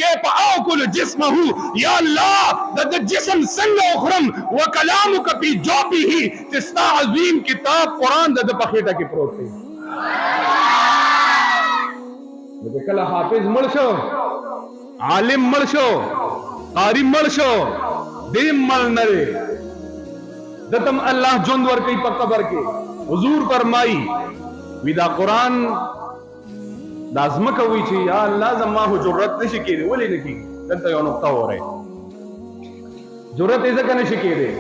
كيف آكل جسمه یا اللہ د جسم څنګه اخرم وکلامک فی جوبه چې ستا عظیم کتاب قرآن د په خېټه کې پروت دی. نو کله حافظ مړ شو، عالم مړ شو، قاری مړ شو، دیم مړ نه دی، دتم الله ژوند ورکوي په قبر کې. حضور فرمایي وی دا قرآن دا ځمکه وی چې یا الله زما خو جرأت نشي کېدی. ولې نه کېږي؟ دلته یو نقطه وره، جرأت یې ځکه نشي کېدی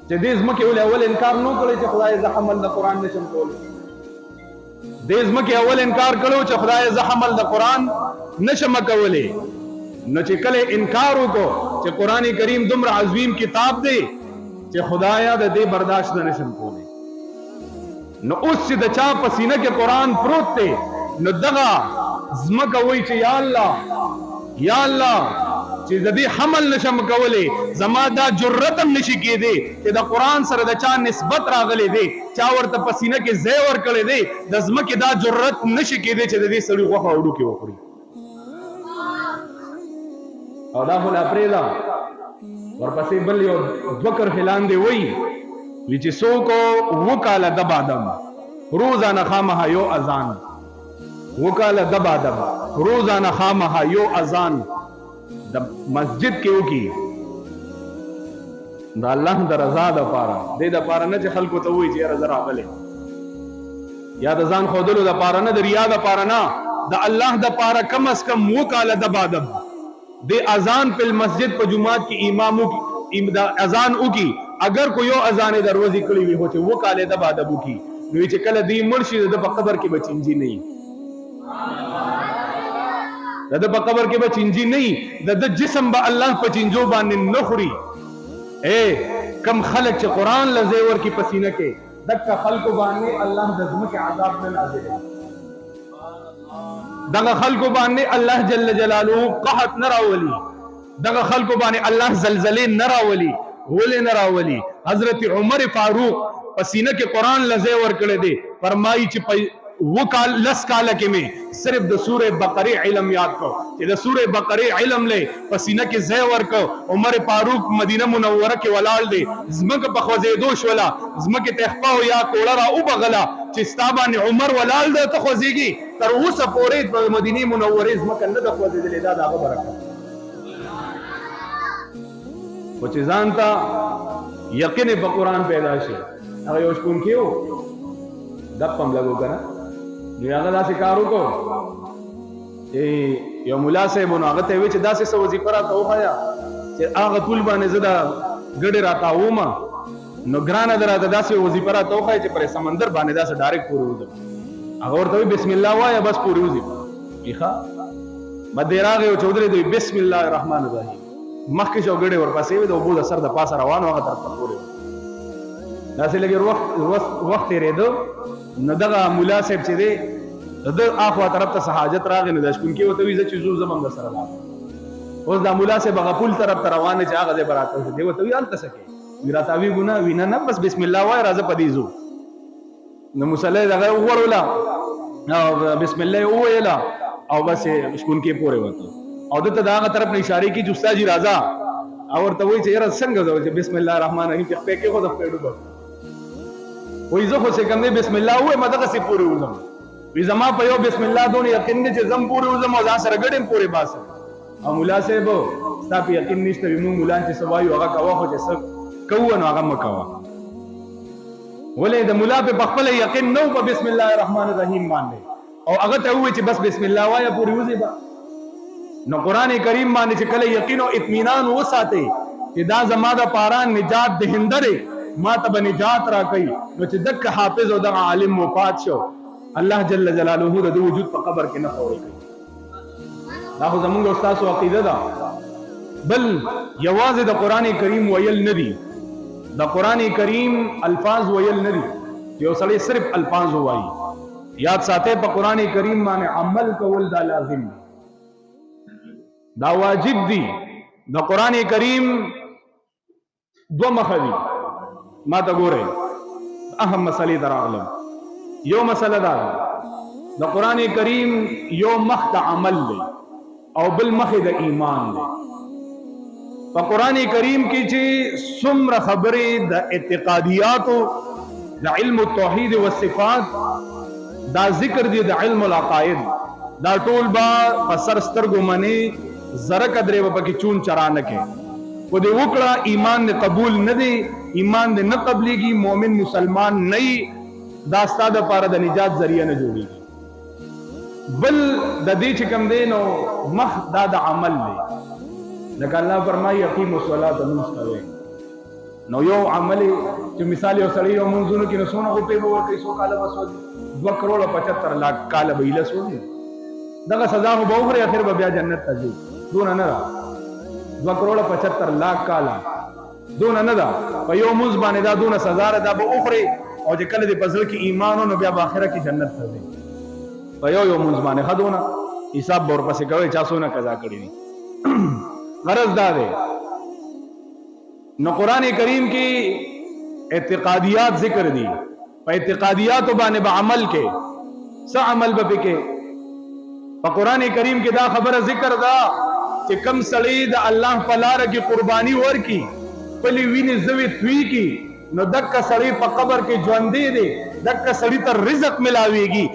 چې دې ځمکې ولې اول انکار نو کړی چې خدای زه حمل د قرآن نشم کولی. دې ځمکې اول انکار کړو چې خدای زه حمل د قرآن نشم کولی. نو چې کله انکار وکړو چې قرآن کریم دومره عظیم کتاب دی چې خدایا د دې برداشت نه نشم کولی، نو اوس چې د چا په سینه کې قرآن پروت دی، نو دغه ځمکه وایي چې یا الله یا الله چې د دې حمل نشم کولی، زما دا جرأت هم نشي کېدی چې د قرآن سره د چا نسبت راغلی دی، چا ورته په سینه کې ځای ورکړی دی، د ځمکې دا جرأت نشي کېدی چې د دې سړي غوښه وډوکې وخوري. او دا خو لا پرېږده، ورپسې بل یو دوه کرښې لاندې وایي وی چې څوک اووه کاله د بادم روزانه خامخا یو اذان، اووه کاله د بادم روزانه خامخا یو اذان د مسجد کې وکړي د الله د رضا دپاره، دې دپاره نه چې خلکو ته وایي چې یاره زه راغلی، یا د ځان ښودلو دپاره نه، د ریا دپاره نه، د الله دپاره کم از کم اووه کاله د بادم د اذان په مسجد په جمعات کې امام وکړي، اذان وکړي. اگر کو یو اذان دروازې کړی وي هو چې و کاله د بعد ابو کی، نو چې کله دی مړ شي د په قبر کې بچینجی نه وي، د په قبر کې بچینجی نه وي، د جسم به الله په چینجو باندې نه خوري. کم خلق چې قرآن لزه ور کې پسینه کې دغه خلکو باندې الله د ځمکې عذاب نه نازلوي، دغه خلکو باندې الله جل جلاله قحط نه راولي، دغه خلکو باندې الله زلزلې نه راولي. ولې نه راولي؟ حضرت عمر فاروق پسینه کې قرآن لزه ور کړی دی، فرمایي چې وہ کال لس کاله کې میں صرف د سورہ بقرہ علم یاد کو، چې د سورہ بقرہ علم لې پسینه کې ځای ورکو. عمر فاروق مدینه منوره کې ولاړ دی، زمکه په خوځېدو شوله، زمکه ته خپاو یا کوړه را وبغله چې ستا باندې عمر ولاړ دی ته خوځېږي. تر اوسه پورې په مدینه منورې زمکه نه ده خوځېدلې، دا د هغه برکت. خو چې ځان ته یقین په قرآن پیدا شي، هغه یو شپون کې و دپ هم لګو کنه، نو هغه داسې کار وکړو چې یو ملا صاحب نو هغه ته وی چې داسې څه وظیفه راته وښیه چې هغه پول باندې زه د ګډې راتاوم، نو ګرانه ده راته داسې وظیفه راته وښیه چې پر سمندر باندې داسې ډایرکټ پورې وځم. هغه ورته وی بسم الله وایه بس پورې وځي. ښه مدې راغی او چې ودرېد وی بسم الله الرحمن الرحیم، مخکې شو ګډې ورپسې وي د اوبو د سر د پاسه روان و، هغه طرف ته پورې داسې لږ وخت تېرېده. نو دغه ملا صاحب چې دی د اخوا طرف ته حاجت راغی، نو د شپونکي ورته وایي زه چې ځو زه به هم درسره لاړم. اوس دا ملا صاحب هغه پل طرف ته روان دی چې هغه ځای به راته دی، ورته وایي هلته څه کوې؟ وي راته وایي ګناه وي نه بس بسم الله وایه راځه په دې ځو. نو مصلی دغه وغوړوله او بسم الله یې وویله او بس شپونکي پورې وته، او دته د هغه طرف نه اشارې کړي چې استاد جي راځه، او ورته وایي چې یاره څنګه ځو چې بسم الله الرحمن الرحیم چې خپې کېښود خپې ډوبه، وایي زه خو چې کوم دی بسم الله ووایم دغسې پورې وځم. وایي زما په یو بسم الله دونه یقین دی چې زم پورې وځم او ځان سره ګډ هم پورې باسم. او ملا صاحب ستا په یقین نشته وي، موږ ملان چې څه وایو هغه کوه، خو چې څه کوو نو هغه مه کوه. ولې د ملا په خپله یقین نه و په بسم الله الرحمن الرحیم باندې، او هغه ته ووایي چې بس بسم الله وایه پورې وځې به. نو قرآن کریم باندې چې کله یقین او اطمینان وساتئ چې دا زما د پاره نجات دهنده دی، ما ته به نجات راکوي، نو چې دغه حافظ او دغه عالم وفات شو، الله جل جلاله د وجود په قبر کې نه خوري کوي. دا خو زمونږ او ستاسو عقیده ده. بل یوازې د قرآن کریم ویل نه دي، د قرآن کریم الفاظ ویل نه دي، یو سړی صرف الفاظ وایي. یاد ساتئ په قرآن کریم باندې عمل کول دا لازم دی، دا واجب دی. د قرآن کریم دو مخه دي، ما ته ګورئ اهم مسئلې ته راغلم. یو مسله دا ده د قرآن کریم یو مخ ته عمل دی، او بل مخه د ایمان دی. په قران کریم کې چې څومره خبرې د اعتقادیاتو د علم التوحید و صفات دا ذکر دی د علم العقائد دا ټول با پسر سترګو منی زره قدرې په کې چون چرانه کې کو دې وکړه ایمان نه قبول نه دی ایمان دې نه قبليږي مؤمن مسلمان نه دا ستاده لپاره د نجات ذریعہ نه جوړیږي. بل د دې چې کوم دی نو مخ دا د عمل دی لکه الله فرمایي اقیموا الصلاة مستوي نو یو عمل چې مثال یو سړی یو منځونو کې نسونه غوټې به ورکړي سو کاله وسو 2 کروڑ 75 लाख کاله به ایله سو دغه سزا هو به وخره اخر به بیا جنت ته ځي دون نه 2 کروڑ 75 लाख کاله دون نه دا په یو منځ باندې دا دون سزا را دا به وخره او چې کله دې پزړه کې ایمان نو بیا په اخره کې جنت ته ځي په یو منځ باندې خدونه حساب ور پسې کوي چا سونه قضا کړی غرض دا ده. نو قرآن کریم کی اعتقادیات ذکر دی په اعتقادیات باندې به عمل کې څه عمل به کې په قرآن کریم کې دا خبره ذکر دا چې کم سړی د الله په لار کې قرباني ورکي پلی ویني زوی توي کی نو دک سړی په قبر کې ژوند دی دک سړی ته رزق ملاويږي.